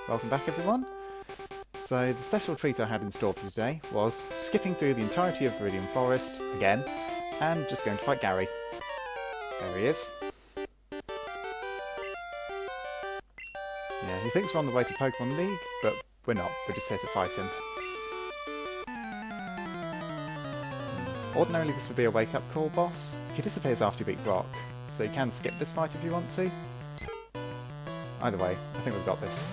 welcome back everyone. So the special treat I had in store for today was skipping through the entirety of Viridian Forest again and just going to fight Gary. There he is. Yeah, he thinks we're on the way to Pokémon League, but we're not, we're just here to fight him. Ordinarily this would be a wake-up call boss. He disappears after you beat Brock, so you can skip this fight if you want to. Either way, I think we've got this.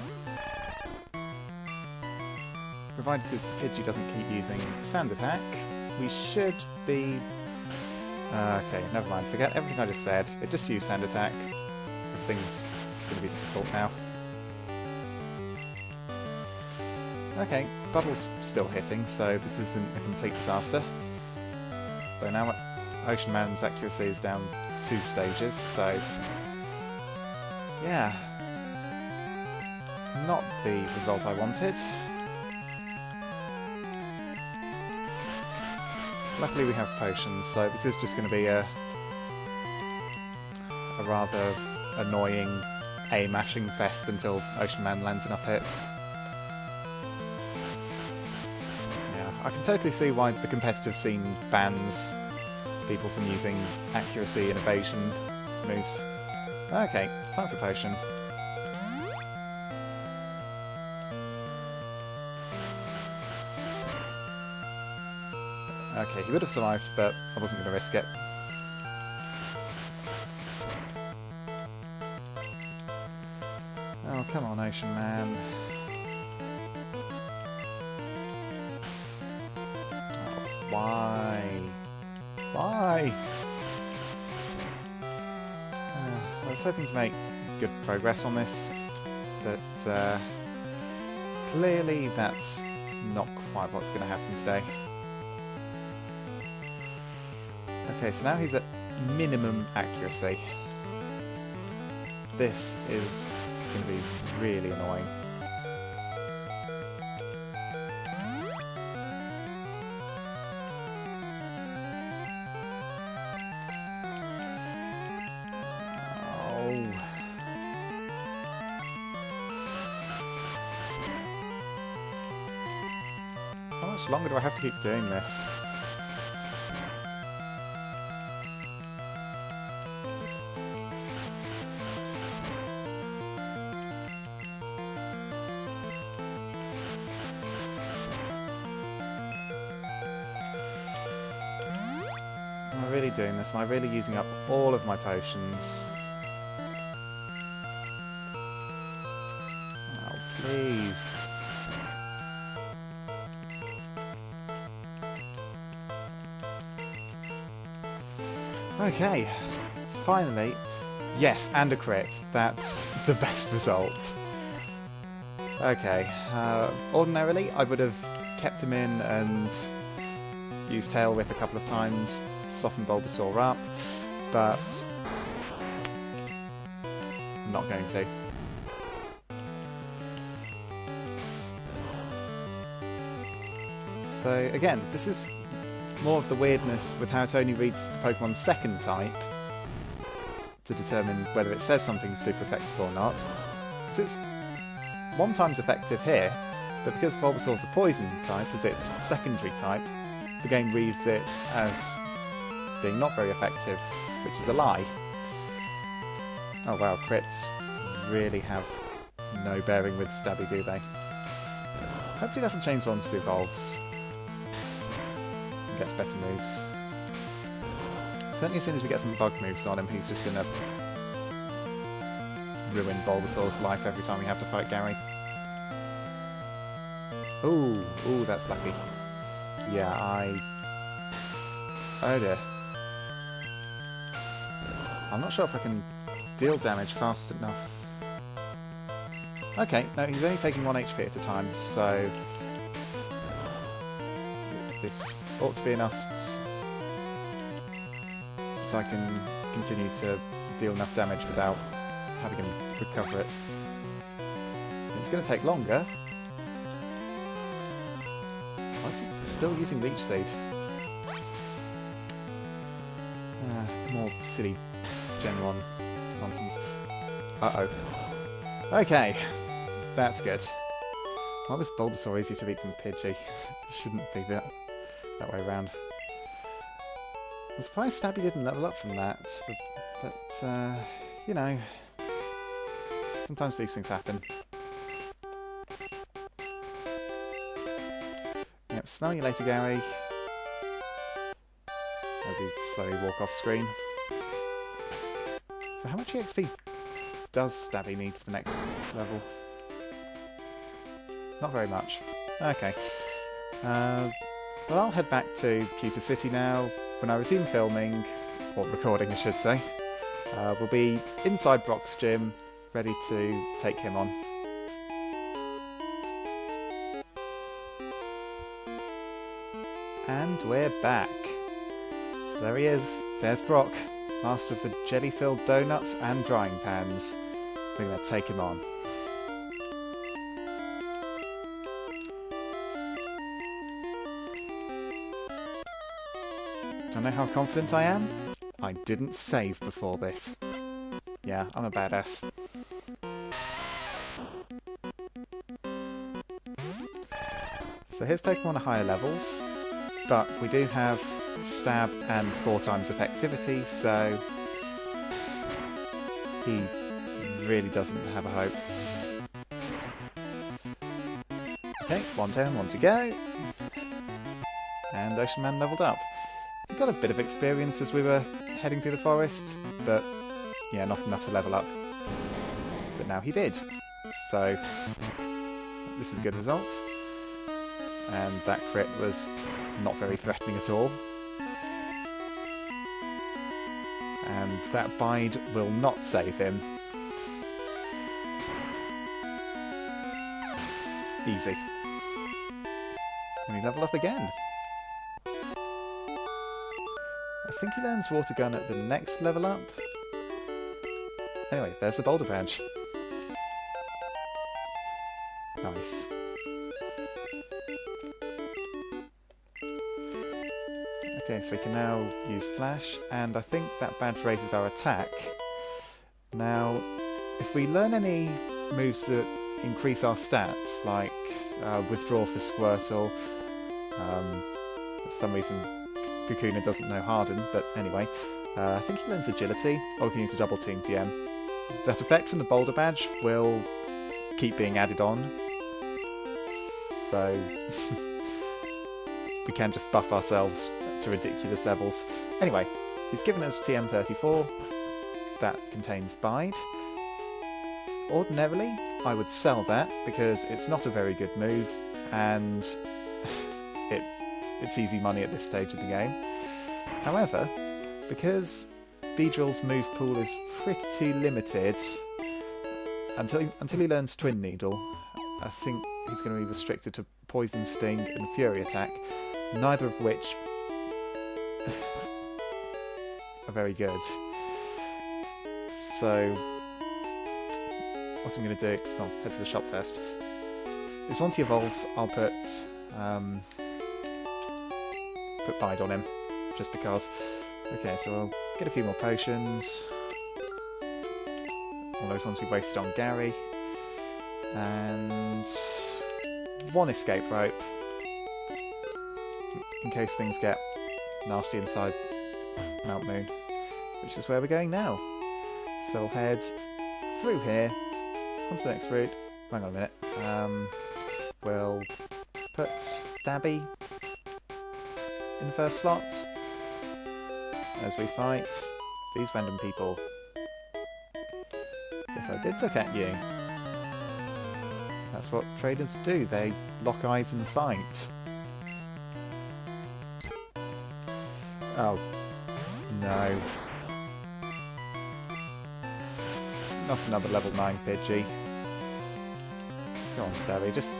Provided his Pidgey doesn't keep using Sand Attack, we should be... okay, never mind, forget everything I just said. It just used Sand Attack. Everything's going to be difficult now. Okay, Bubble's still hitting, so this isn't a complete disaster. Though now Ocean Man's accuracy is down 2 stages, so... yeah. Not the result I wanted. Luckily we have potions, so this is just going to be a rather annoying A-mashing fest until Ocean Man lands enough hits. Yeah, I can totally see why the competitive scene bans people from using accuracy and evasion moves. Okay, time for potion. Okay, he would have survived, but I wasn't going to risk it. Oh, come on, Ocean Man. Oh, why? Why? I was hoping to make good progress on this, but clearly that's not quite what's going to happen today. Okay, so now he's at minimum accuracy. This is going to be really annoying. Oh. How much longer do I have to keep doing this? Am I really doing this? Am I really using up all of my potions? Oh, please. Okay, finally. Yes, and a crit. That's the best result. Okay, ordinarily I would have kept him in and used Tail Whip a couple of times to soften Bulbasaur up, but I'm not going to. So again, this is more of the weirdness with how it only reads the Pokemon's second type to determine whether it says something super effective or not. Because it's 1 times effective here, but because Bulbasaur's a poison type as its secondary type, the game reads it as being not very effective, which is a lie. Oh wow, crits really have no bearing with Stabby, do they? Hopefully that'll change once it evolves and gets better moves. Certainly as soon as we get some bug moves on him, he's just going to ruin Bulbasaur's life every time we have to fight Gary. Ooh, that's lucky. Yeah, oh dear. I'm not sure if I can deal damage fast enough. Okay, no, he's only taking 1 HP at a time, so this ought to be enough that I can continue to deal enough damage without having him recover it. It's going to take longer. Why is he still using Leech Seed? More silly Gen 1 nonsense. Uh-oh. Okay. That's good. Why was Bulbasaur easier to beat than Pidgey? Shouldn't be that way around. I'm surprised Stabby didn't level up from that, but you know, sometimes these things happen. Yep, smell you later, Gary. As you slowly walk off screen. So how much EXP does Stabby need for the next level? Not very much. Okay. Well, I'll head back to Pewter City now. When I resume filming, or recording I should say, we'll be inside Brock's gym, ready to take him on. And we're back. So there he is. There's Brock, master of the jelly-filled donuts and drying pans. We're going to take him on. Don't know how confident I am? I didn't save before this. Yeah, I'm a badass. So his Pokemon are higher levels, but we do have stab and 4 times effectivity, so he really doesn't have a hope. Okay, 1 down, 1 to go. And Ocean Man leveled up. He got a bit of experience as we were heading through the forest, but yeah, not enough to level up. But now he did. So this is a good result. And that crit was not very threatening at all. And that bide will not save him. Easy. And he leveled up again. I think he learns Water Gun at the next level up. Anyway, there's the Boulder Badge. Nice. Okay, so we can now use Flash, and I think that badge raises our attack. Now, if we learn any moves that increase our stats, like Withdraw for Squirtle, for some reason Kakuna doesn't know Harden, but anyway, I think he learns Agility, or we can use a Double Team TM. That effect from the Boulder Badge will keep being added on, so we can just buff ourselves to ridiculous levels. Anyway, he's given us TM34, that contains Bide. Ordinarily, I would sell that because it's not a very good move, and it's easy money at this stage of the game. However, because Beedrill's move pool is pretty limited, until he learns Twin Needle, I think he's going to be restricted to Poison Sting and Fury Attack, neither of which are very good. So, what I'm going to do, I'll head to the shop first, is once he evolves, I'll put Bide on him, just because. Okay, so I'll get a few more potions, all those ones we wasted on Gary, and 1 escape rope, in case things get nasty inside Mount Moon, which is where we're going now. So we'll head through here, onto the next route. Hang on a minute. We'll put Stabby in the first slot as we fight these random people. Yes, I did look at you. That's what traders do, they lock eyes and fight. Oh, no. Not another level 9 Pidgey. Go on, Stabby, just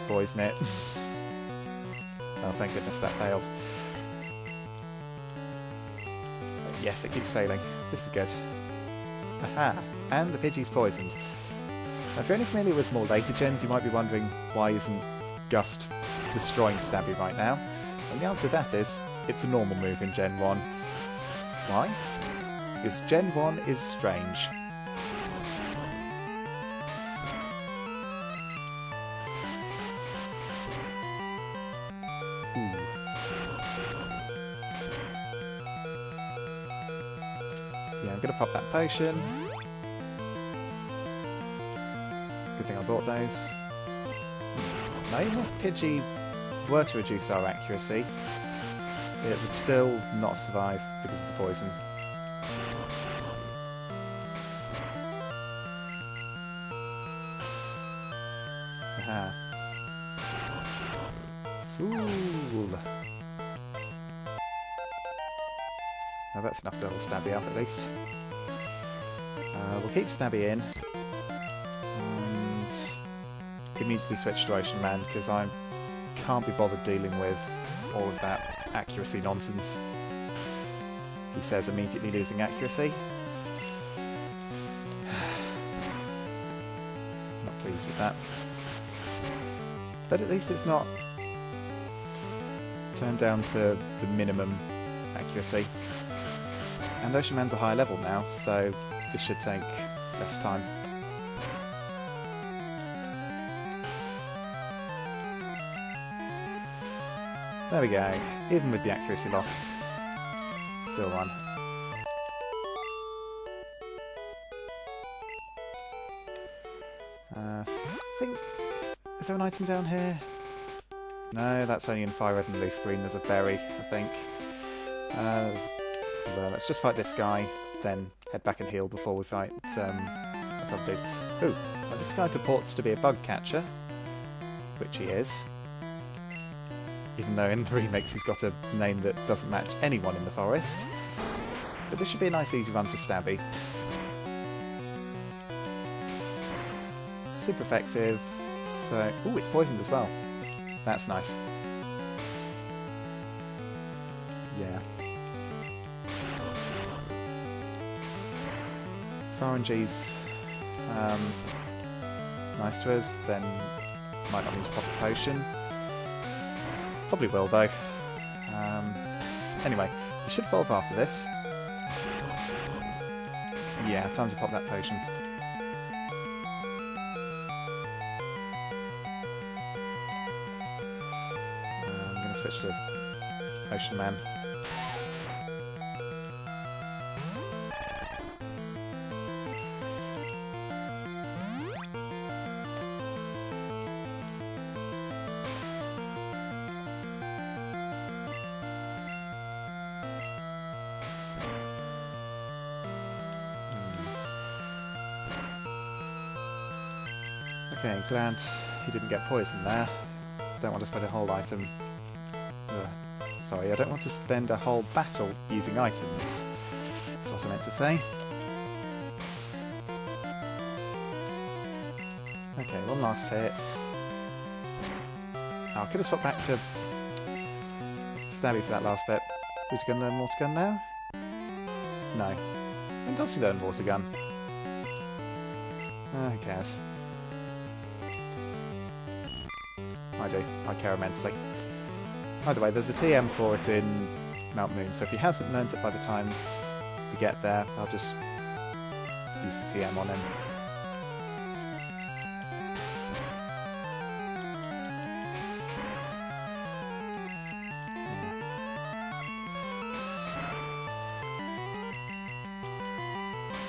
poison it. Oh, thank goodness that failed. Yes, it keeps failing. This is good. Aha! And the Pidgey's poisoned. Now, if you're only familiar with more later gens, you might be wondering why isn't Gust destroying Stabby right now? And the answer to that is, it's a normal move in Gen 1. Why? Because Gen 1 is strange. going to pop that potion. Good thing I bought those. Now, even if Pidgey were to reduce our accuracy, it would still not survive because of the poison. Aha. Fool! Now that's enough to hold Stabby up at least. We'll keep Stabby in. And immediately switch to Ocean Man, because I can't be bothered dealing with all of that accuracy nonsense. He says immediately losing accuracy. Not pleased with that. But at least it's not turned down to the minimum accuracy. And Ocean Man's a higher level now, so this should take less time. There we go. Even with the accuracy loss, still won. I think... Is there an item down here? No, that's only in Fire Red and Leaf Green. There's a berry, I think. Well, let's just fight this guy, then head back and heal before we fight that other dude. Ooh, well, this guy purports to be a bug catcher, which he is. Even though in the remakes he's got a name that doesn't match anyone in the forest. But this should be a nice easy run for Stabby. Super effective. So, ooh, it's poisoned as well. That's nice. Yeah. Farangi's nice to us, then might not need to pop a potion. Probably will though. Anyway, he should evolve after this. Yeah, time to pop that potion. I'm going to switch to Ocean Man. Okay, glad he didn't get poisoned there. Don't want to spend a whole item... Sorry, I don't want to spend a whole battle using items. That's what I meant to say. Okay, one last hit. Oh, I could have swapped back to Stabby for that last bit. Who's going to learn Water Gun now? No. When does he learn Water Gun? Who cares? I do. I care immensely. By the way, there's a TM for it in Mount Moon, so if he hasn't learnt it by the time we get there, I'll just use the TM on him.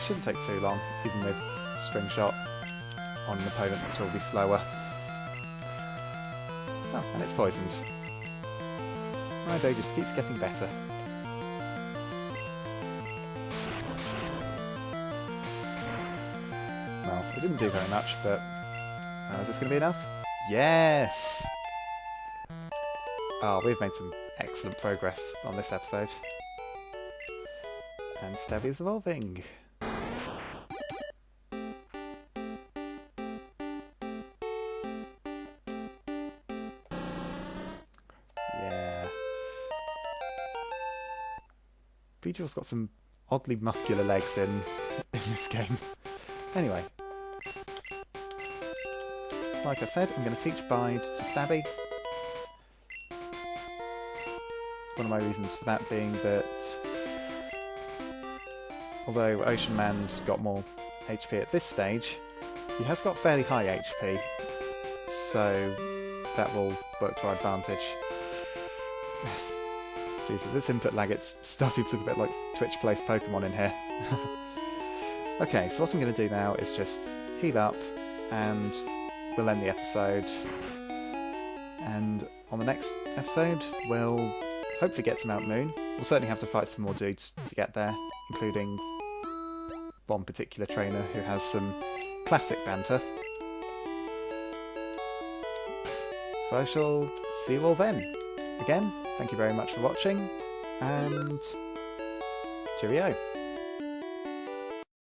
Shouldn't take too long, even with String Shot on an opponent that's already slower. Oh, and it's poisoned. My day just keeps getting better. Well, it didn't do very much, but is this going to be enough? Yes! Oh, we've made some excellent progress on this episode. And Stabby's evolving. Pidgeys got some oddly muscular legs in this game. Anyway, like I said, I'm going to teach Bide to Stabby. One of my reasons for that being that although Ocean Man's got more HP at this stage, he has got fairly high HP, so that will work to our advantage. Jeez, with this input lag, it's starting to look a bit like Twitch plays Pokémon in here. Okay, so what I'm going to do now is just heal up, and we'll end the episode. And on the next episode, we'll hopefully get to Mount Moon. We'll certainly have to fight some more dudes to get there, including one particular trainer who has some classic banter. So I shall see you all then. Again, thank you very much for watching, and cheerio.